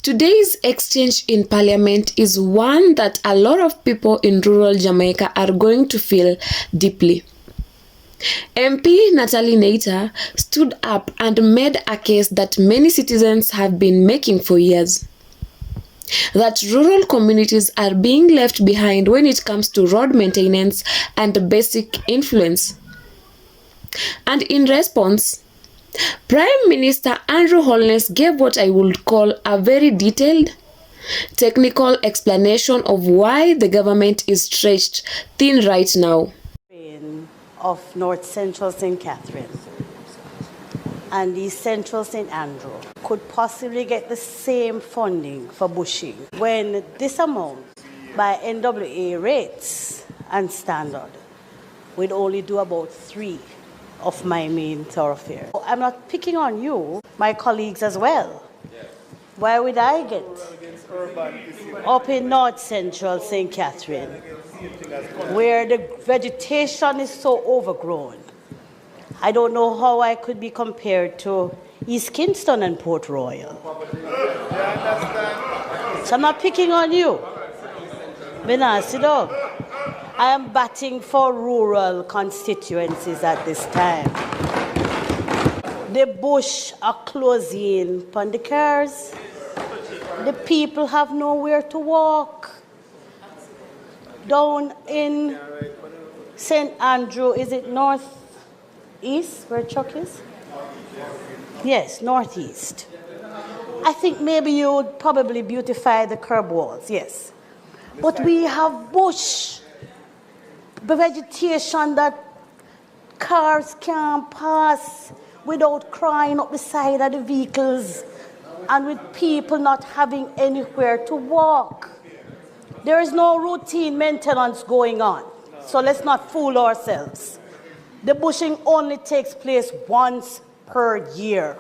Today's exchange in Parliament is one that a lot of people in rural Jamaica are going to feel deeply. MP Natalie Neita stood up and made a case that many citizens have been making for years. That rural communities are being left behind when it comes to road maintenance and basic influence. And in response, Prime Minister Andrew Holness gave what I would call a very detailed, technical explanation of why the government is stretched thin right now. Of North Central St. Catherine and East Central St. Andrew could possibly get the same funding for bushing when this amount by NWA rates and standard would only do about 3 of my main thoroughfare. I'm not picking on you, my colleagues as well. Why would I get up in North Central St. Catherine, where the vegetation is so overgrown? I don't know how I could be compared to East Kingston and Port Royal. So I'm not picking on you. I am batting for rural constituencies at this time. The bush are closing upon the cars. The people have nowhere to walk. Down in St. Andrew, is it northeast where Chuck is? Yes, northeast. I think maybe you would probably beautify the curb walls, yes. But we have bush, the vegetation that cars can't pass without crying up the side of the vehicles and with people not having anywhere to walk. There is no routine maintenance going on, so let's not fool ourselves. The bushing only takes place once per year,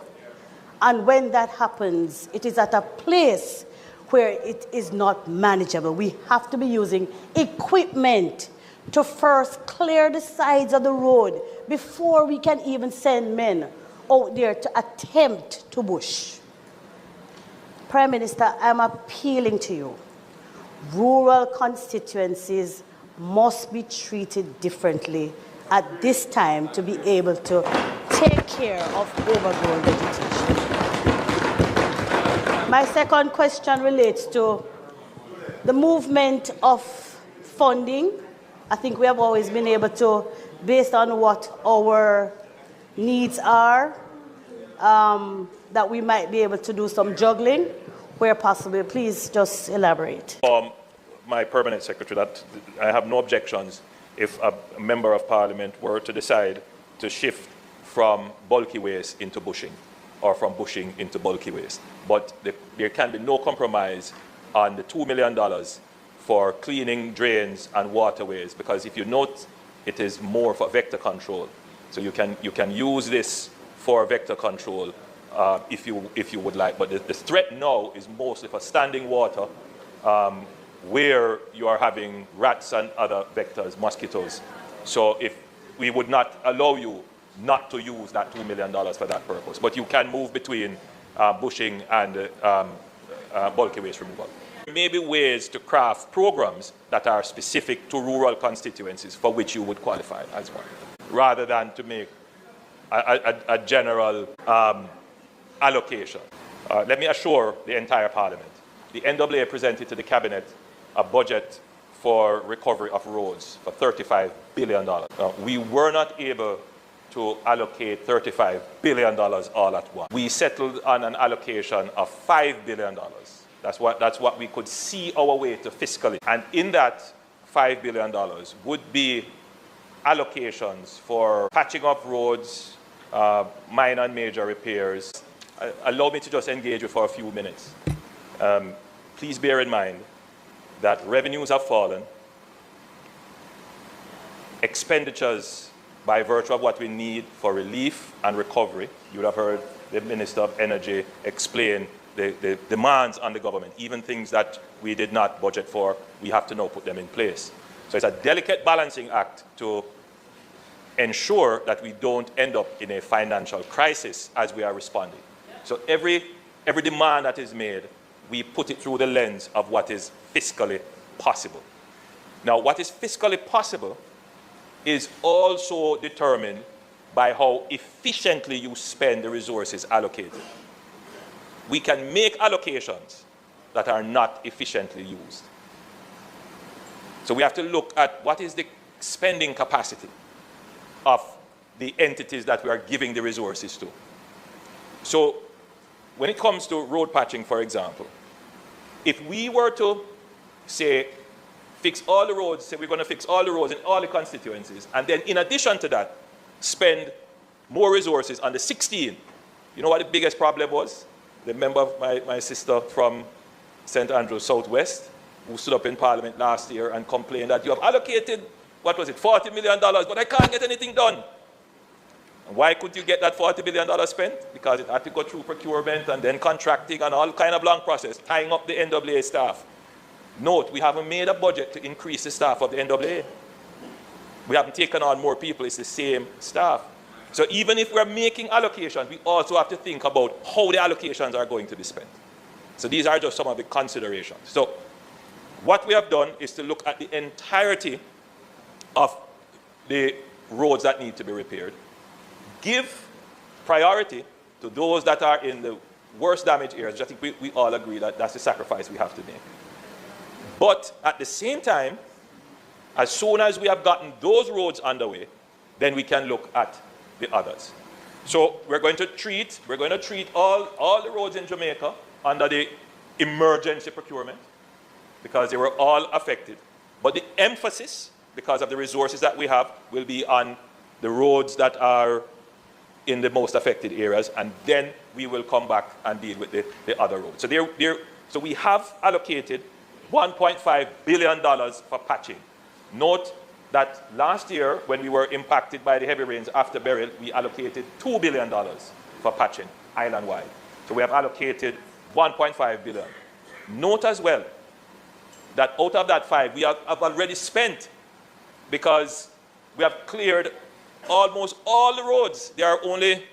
and when that happens, it is at a place where it is not manageable. We have to be using equipment to first clear the sides of the road before we can even send men out there to attempt to bush. Prime Minister, I'm appealing to you. Rural constituencies must be treated differently at this time to be able to take care of overgrown vegetation. My second question relates to the movement of funding. I think we have always been able to, based on what our needs are, that we might be able to do some juggling where possible. Please just elaborate. My permanent secretary, that I have no objections if a member of parliament were to decide to shift from bulky waste into bushing or from bushing into bulky waste. But there can be no compromise on the $2 million for cleaning drains and waterways, because if you note, it is more for vector control. So you can use this for vector control if you would like. But the threat now is mostly for standing water, where you are having rats and other vectors, mosquitoes. So if we would not allow you not to use that $2 million for that purpose, but you can move between bushing and bulky waste removal. There may be ways to craft programs that are specific to rural constituencies for which you would qualify as one, rather than to make a general allocation. Let me assure the entire Parliament, the NWA presented to the Cabinet a budget for recovery of roads for $35 billion. We were not able to allocate $35 billion all at once. We settled on an allocation of $5 billion. That's what we could see our way to fiscally. And in that $5 billion would be allocations for patching up roads, minor and major repairs. Allow me to just engage you for a few minutes. Please bear in mind that revenues have fallen, expenditures by virtue of what we need for relief and recovery. You would have heard the Minister of Energy explain the demands on the government, even things that we did not budget for, we have to now put them in place. So it's a delicate balancing act to ensure that we don't end up in a financial crisis as we are responding. So every demand that is made we put it through the lens of what is fiscally possible. Now, what is fiscally possible is also determined by how efficiently you spend the resources allocated. We can make allocations that are not efficiently used. So we have to look at what is the spending capacity of the entities that we are giving the resources to. So when it comes to road patching, for example, if we were to say, fix all the roads, say we're going to fix all the roads in all the constituencies, and then in addition to that, spend more resources on the 16. You know what the biggest problem was? The member of my sister from St. Andrew Southwest, who stood up in Parliament last year and complained that you have allocated, what was it, $40 million, but I can't get anything done. And why could you get that $40 million spent? Because it had to go through procurement and then contracting and all kind of long process, tying up the NWA staff. Note, we haven't made a budget to increase the staff of the NWA. We haven't taken on more people, it's the same staff. So even if we're making allocations, we also have to think about how the allocations are going to be spent. So these are just some of the considerations. So what we have done is to look at the entirety of the roads that need to be repaired, give priority to those that are in the worst damaged areas. I think we all agree that that's the sacrifice we have to make. But at the same time, as soon as we have gotten those roads underway, then we can look at the others. So we're going to treat all the roads in Jamaica under the emergency procurement because they were all affected. But the emphasis, because of the resources that we have, will be on the roads that are in the most affected areas, and then we will come back and deal with the other roads. So we have allocated $1.5 billion for patching. Note that last year, when we were impacted by the heavy rains after Beryl, we allocated $2 billion for patching island-wide. So we have allocated $1.5 billion. Note as well that out of that $5, we have already spent, because we have cleared almost all the roads. There are only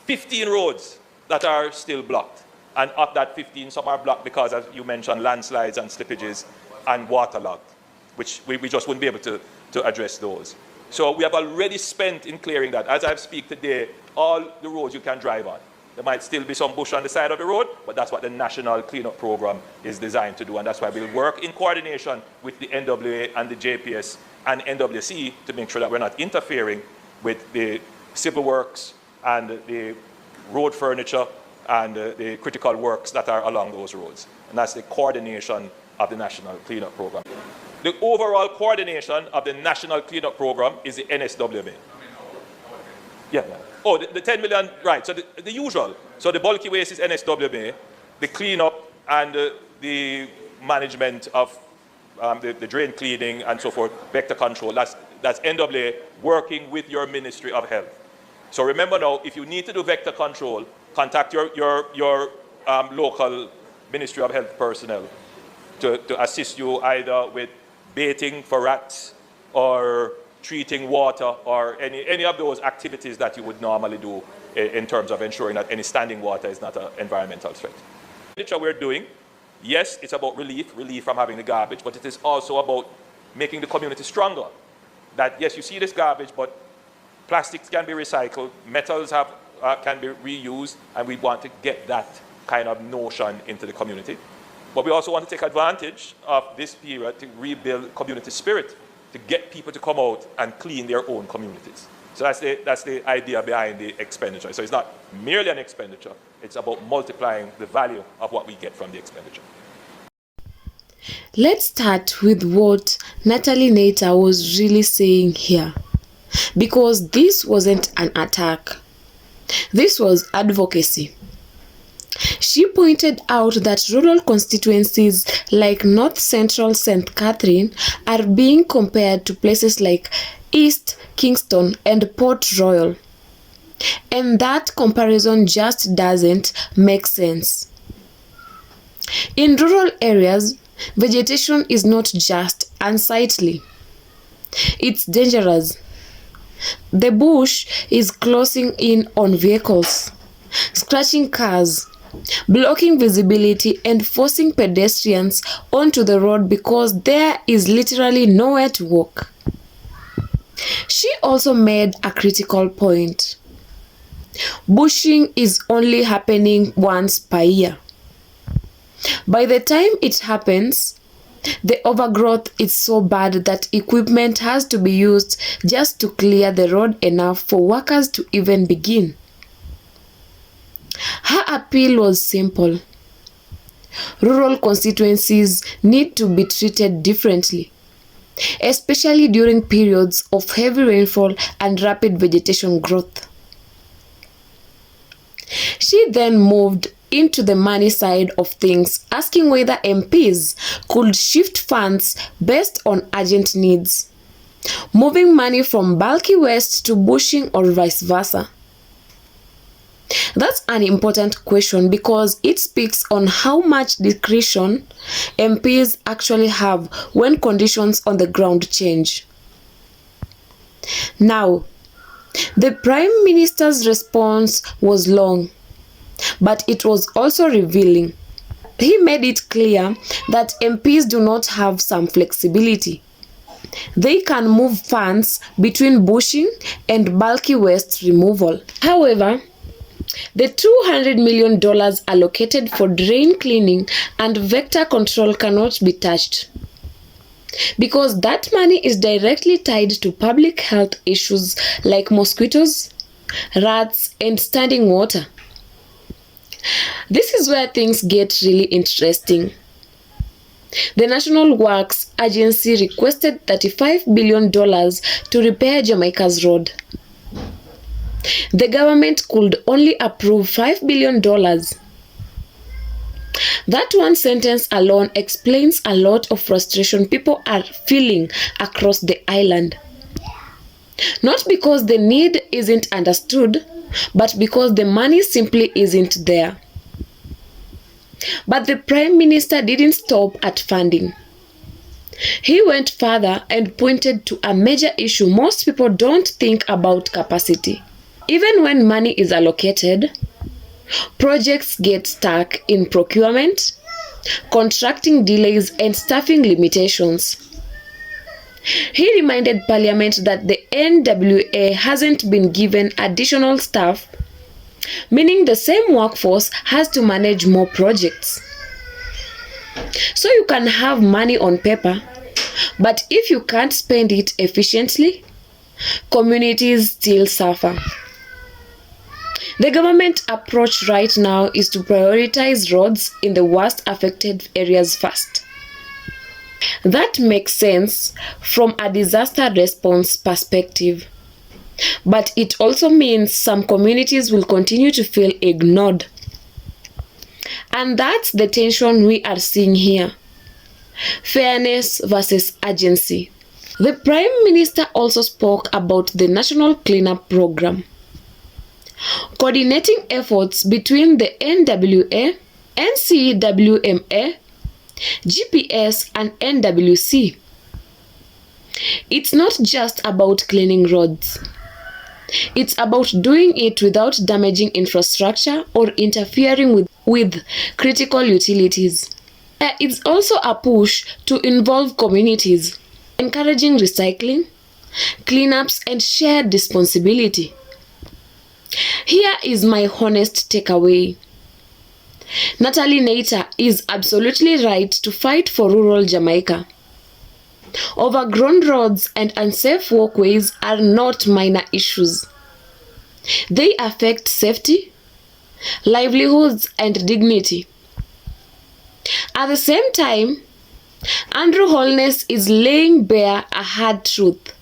15 roads that are still blocked. And of that 15, some are blocked because, as you mentioned, landslides and slippages and waterlogged, which we just wouldn't be able to address those. So we have already spent in clearing that. As I speak today, all the roads you can drive on. There might still be some bush on the side of the road, but that's what the National Cleanup Program is designed to do. And that's why we'll work in coordination with the NWA and the JPS and NWC to make sure that we're not interfering with the civil works and the road furniture and the critical works that are along those roads. And that's the coordination of the National Cleanup Program. The overall coordination of the National Cleanup Program is the NSWA. Yeah. Oh, the 10 million, right. So the usual. So the bulky waste is NSWA, the cleanup and the management of the drain cleaning and so forth, vector control. That's NWA working with your Ministry of Health. So remember now, if you need to do vector control, contact your local Ministry of Health personnel to assist you either with baiting for rats or treating water or any of those activities that you would normally do in terms of ensuring that any standing water is not an environmental threat. What we're doing, yes, it's about relief from having the garbage, but it is also about making the community stronger. That, yes, you see this garbage, but plastics can be recycled, metals can be reused, and we want to get that kind of notion into the community. But we also want to take advantage of this period to rebuild community spirit, to get people to come out and clean their own communities. So that's the idea behind the expenditure. So it's not merely an expenditure, it's about multiplying the value of what we get from the expenditure. Let's start with what Natalie Neita was really saying here, because this wasn't an attack. This was advocacy. She pointed out that rural constituencies like North Central St. Catherine are being compared to places like East Kingston and Port Royal. And that comparison just doesn't make sense. In rural areas, vegetation is not just unsightly, it's dangerous. The bush is closing in on vehicles, scratching cars, blocking visibility and forcing pedestrians onto the road because there is literally nowhere to walk. She also made a critical point. Bushing is only happening once per year. By the time it happens, the overgrowth is so bad that equipment has to be used just to clear the road enough for workers to even begin. Her appeal was simple. Rural constituencies need to be treated differently, especially during periods of heavy rainfall and rapid vegetation growth. She then moved into the money side of things, asking whether MPs could shift funds based on urgent needs, moving money from bulky waste to bushing or vice versa. That's an important question because it speaks on how much discretion MPs actually have when conditions on the ground change. Now, the Prime Minister's response was long, but it was also revealing. He made it clear that MPs do not have some flexibility. They can move funds between bushing and bulky waste removal. However, the $200 million allocated for drain cleaning and vector control cannot be touched, because that money is directly tied to public health issues like mosquitoes, rats, and standing water. This is where things get really interesting. The National Works Agency requested $35 billion to repair Jamaica's road. The government could only approve $5 billion. That one sentence alone explains a lot of frustration people are feeling across the island. Not because the need isn't understood, but because the money simply isn't there. But the Prime Minister didn't stop at funding. He went further and pointed to a major issue most people don't think about: capacity. Even when money is allocated, projects get stuck in procurement, contracting delays, and staffing limitations. He reminded Parliament that the NWA hasn't been given additional staff, meaning the same workforce has to manage more projects. So you can have money on paper, but if you can't spend it efficiently, communities still suffer. The government approach right now is to prioritize roads in the worst affected areas first. That makes sense from a disaster response perspective, but it also means some communities will continue to feel ignored. And that's the tension we are seeing here: fairness versus urgency. The Prime Minister also spoke about the National Cleanup Program, coordinating efforts between the NWA, NCWMA, GPS, and NWC. It's not just about cleaning roads. It's about doing it without damaging infrastructure or interfering with critical utilities. It's also a push to involve communities, encouraging recycling, cleanups, and shared responsibility. Here is my honest takeaway. Natalie Neita is absolutely right to fight for rural Jamaica. Overgrown roads and unsafe walkways are not minor issues. They affect safety, livelihoods, and dignity. At the same time, Andrew Holness is laying bare a hard truth.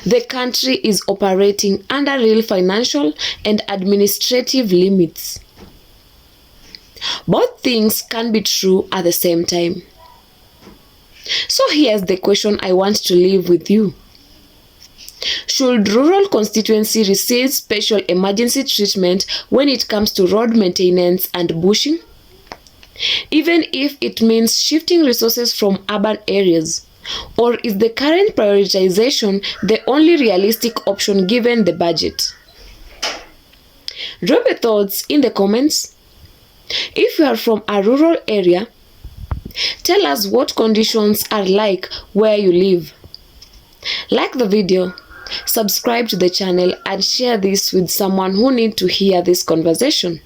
The country is operating under real financial and administrative limits. Both things can be true at the same time. So here's the question I want to leave with you. Should rural constituency receive special emergency treatment when it comes to road maintenance and bushing? Even if it means shifting resources from urban areas? Or is the current prioritization the only realistic option given the budget? Drop your thoughts in the comments. If you are from a rural area, tell us what conditions are like where you live. Like the video, subscribe to the channel, and share this with someone who needs to hear this conversation.